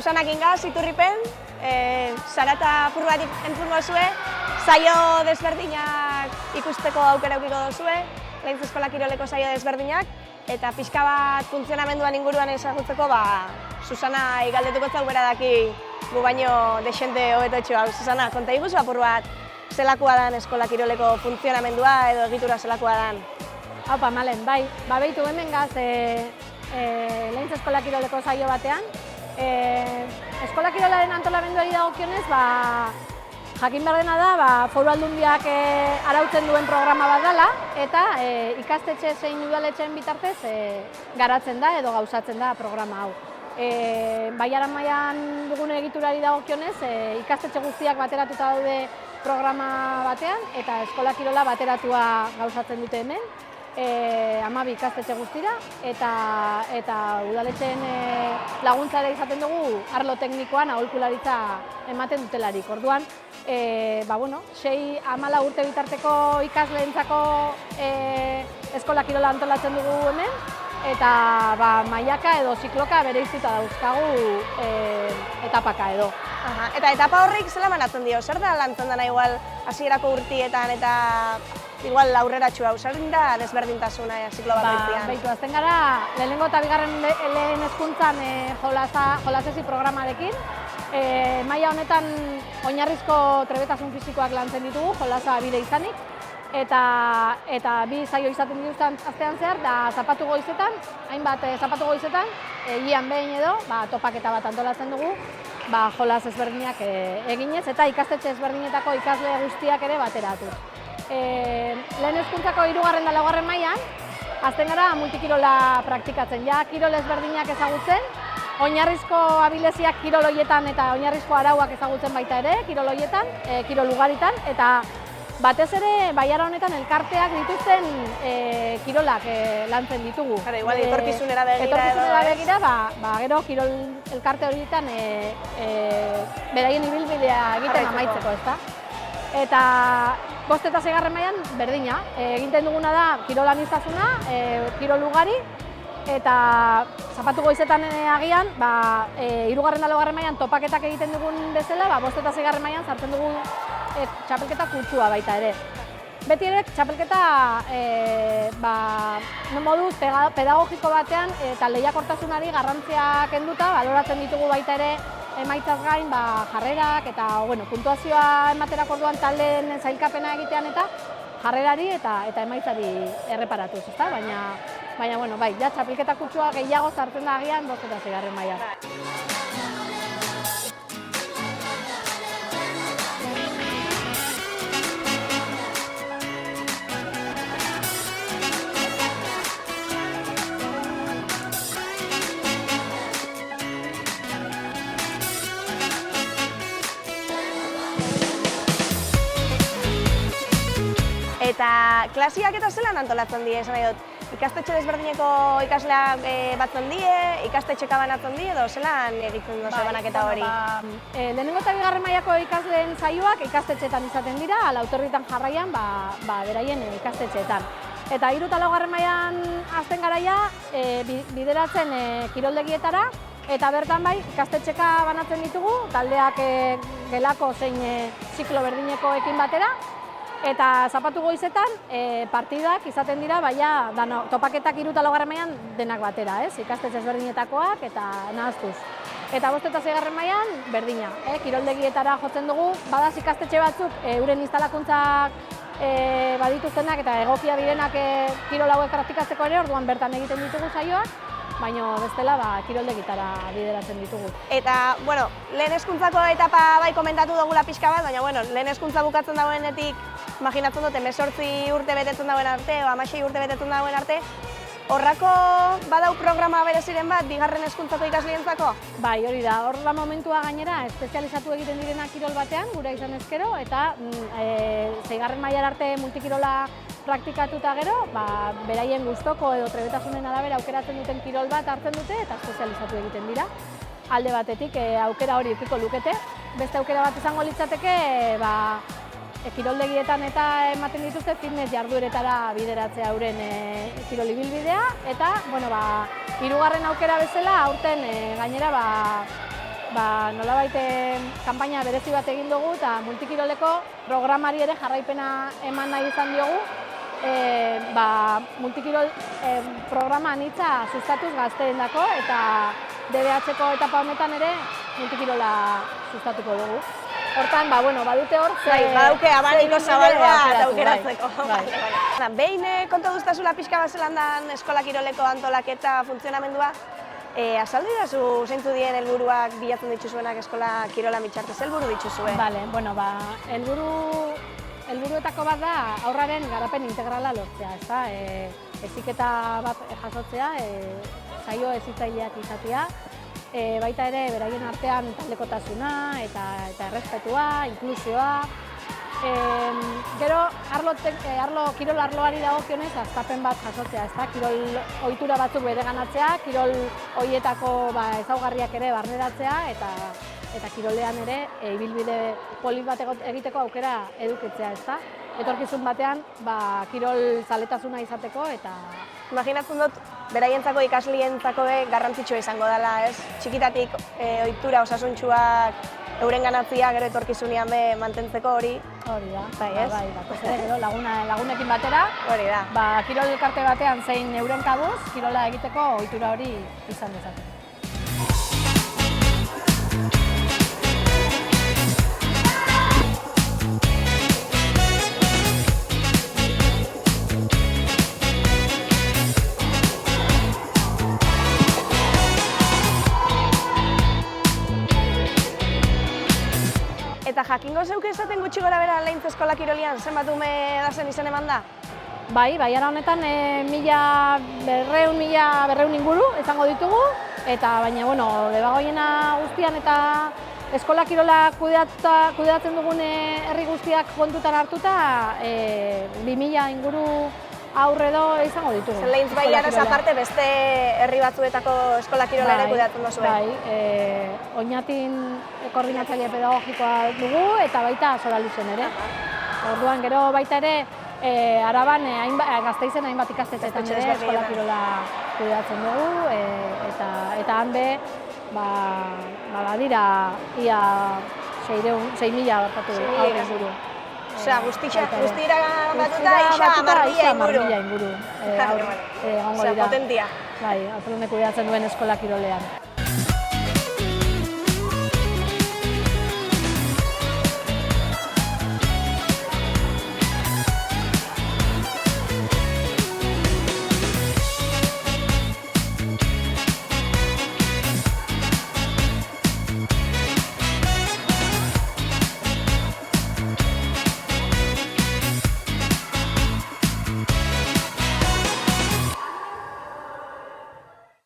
Susanak ingaz, Iturripen, Sarata apur bat entzungo zue, saio desberdinak ikusteko aukera eukiko dozue, Leintz Eskola Kiroleko saio desberdinak, eta pixka bat funtzionamenduan inguruan ezagutzeko, Susana igaldetuko zau bera daki gu baino desente hobetotxo hau. Susana, konta iguzu apur bat zelakoa dan Eskola Kiroleko funtzionamendua edo egitura zelakoa dan? Haupa, Malen, bai, behitu hemen gaz Leintz Eskola Kiroleko saio batean. Eskola Kirolaren antolamenduari dagokionez, jakin behar dena da, Foru Aldundiak arautzen duen programa bat dela, eta ikastetxe zein udaletxeen bitartez garatzen da edo gauzatzen da programa hau. Baiaran mailan dugun egiturari dagokionez, ikastetxe guztiak bateratuta daude programa batean, eta Eskola Kirola bateratua gauzatzen dute hemen, 12 ikastetxe guztira, eta udaletxeen laguntzara izaten dugu arlo teknikoan aholkularitza ematen dutelarik. Orduan, 6-14 urte bitarteko ikasleentzako Eskola Kirola antolatzen dugu hemen, eta mailaka edo zikloka bereiztuta dauzkagu etapaka edo. Eta etapa horrik zela manatzen dio, zer da lantzen dena igual hasierako urtietan eta igual aurreratxu hau, zer da desberdintasuna ziklo bakoitzean? Baitu, azten gara, lehenengo eta bigarren lehen hezkuntzan jolasezi programarekin. Maila honetan oinarrizko trebetasun fisikoak lantzen ditugu, jolasa bide izanik. Eta bi saio izaten dituzten astean zehar, da zapatu goizetan, hainbat zapatu goizetan, ian behin edo, topaketa bat antolatzen dugu, jolas ezberdinak eginez, eta ikastetxe ezberdinetako ikasle guztiak ere bateratu. Lehen hezkuntzako 3. eta 4. mailan, azten gara multikirola praktikatzen, kirol ezberdinak ezagutzen, oinarrizko abileziak kirol horietan eta oinarrizko arauak ezagutzen baita ere, kirol horietan, kirol ugaritan, eta batez ere, Baiara honetan elkarteak dituzten kirolak lantzen ditugu. Igual etorkizunera begira edo, gero kirol elkarte horietan beraien ibilbidea egiten amaitzeko, ezta? Eta 5. eta 6. mailan berdina. Egiten duguna da kirol aniztasuna, kirol ugari, eta zapatu goizetan agian, 3. eta 4. mailan topaketak egiten dugun bezala, 5. eta 6. mailan sartzen dugu txapelketa kutsua baita ere. Beti ere, txapelketa moduz pedagogiko batean eta lehiakortasunari garrantzia kenduta, baloratzen ditugu baita ere emaitzaz gain jarrerak eta puntuazioa ematerak orduan taldeen zailkapena egitean eta jarrerari eta emaitzari erreparatuz, ezta? Baina, txapelketa kutsua gehiago sartzen da agian 5. eta 6. mailan. Eta klasiak eta zelan antolatzen die, esan nahi dut, ikastetxe desberdineko ikasleak batzen die, ikastetxeka banatzen die, edo zelan egiten dozu banaketa hori? Lehenengo eta 2. mailako ikasleen saioak ikastetxeetan izaten dira, autorritan jarraian, beraien ikastetxeetan. Eta 3. eta 4. mailan azten garaia, bideratzen kiroldegietara, eta bertan ikastetxeka banatzen ditugu, taldeak gelako zein ziklo berdinekoekin batera, eta zapatu goizetan partidak izaten dira, topaketak 3. eta 4. mailan denak batera, ikastetxe ezberdinetakoak eta nahaztuz. Eta 5. eta 6. mailan berdina, kiroldegietara jotzen dugu, badaz ikastetxe batzuk euren instalakuntzak badituztenak eta egokia direnak kirol hauek praktikatzeko ere, orduan bertan egiten ditugu saioak, baina bestela kiroldegitara bideratzen ditugu. Eta, lehen hezkuntzako etapa komentatu dugula pixka bat, baina, lehen hezkuntza bukatzen dagoenetik, imaginatzen dute, 18 urte betetzen dagoen arte, o 16 urte betetzen dagoen arte, horrako badau programa bereziren bat, 2. hezkuntzako ikasleentzako? Bai, hori da, hor da momentua gainera, espezializatu egiten direna kirol batean, gura izan ezkero, eta 6. mailara arte multikirola praktikatuta gero, beraien gustoko edo trebetasunen arabera aukeratzen duten kirol bat hartzen dute eta espezializatu egiten dira. Alde batetik aukera hori edukiko lukete. Beste aukera bat izango litzateke, kiroldegietan eta ematen dituzte fitness jardueretara bideratzea euren kirol ibilbidea eta, 3. aukera bezala aurten gainera nolabait kanpaina berezi bat egin dugu eta multikiroleko programari ere jarraipena eman nahi izan diogu. Multikirol programa anitza sustatuz gazteendako eta DBH-ko etapa honetan ere multikirola sustatuko dugu. Hortan, badute hor, badauke abaniko zabalua eta aukeratzeko. Behin konta duztazula pixka bat zelandan eskola kiroleko antolaketa funtzionamendua, azaldu idazu zeintzuk dien helburuak bilatzen dituzuenak eskola kirola mitxartez, helburu dituzue? Helburuetako bat da haurraren garapen integrala lortzea, ezta? Heziketa bat jasotzea, saio hezitzaileak izatea, baita ere beraien artean taldekotasuna eta errespetua, inklusioa. Gero, kirol arloari dagokionez, hastapen bat jasotzea, ezta? Kirol ohitura batzuk bereganatzea, kirol horietako ezaugarriak ere barneratzea eta kirolean ere ibilbide polit bat egiteko aukera edukitzea, ezta? Etorkizun batean, kirol zaletasuna izateko eta... Imaginatzen dut, beraientzako ikaslientzako garrantzitsua izango dela, ez? Txikitatik ohitura osasuntsuak euren ganatzia gero etorkizunean mantentzeko hori. Hori da, batez ere gero lagunekin batera. Hori da. Kirol elkarte batean zein euren kabuz, kirola egiteko ohitura hori izan dezake. Eta jakingo zeuke esaten gutxi gora bera Leintz eskola kirolian, zenbat ume dazen izen eman da? Ara honetan 1.200 inguru izango ditugu, eta baina, debagoiena guztian eta eskola kirola kudeatzen dugun herri guztiak kontutan hartuta 2.000 inguru aurre edo izango ditugu. Leintz Bailaraz aparte beste herri batzuetako eskola kirola ere kudeatzen duzue? Oñatin koordinatzaile pedagogikoa dugu eta baita Soraluzen ere. Orduan gero baita ere Araban Gasteizen hainbat ikastetxeetan ere eskola kirola kudeatzen dugu eta han be badira ia 6.000 aurre inguru. Osea, guztira batuta isa 10.000 inguru. Osea, potentia. Bai, Apelone kudeatzen duen eskola kirolean.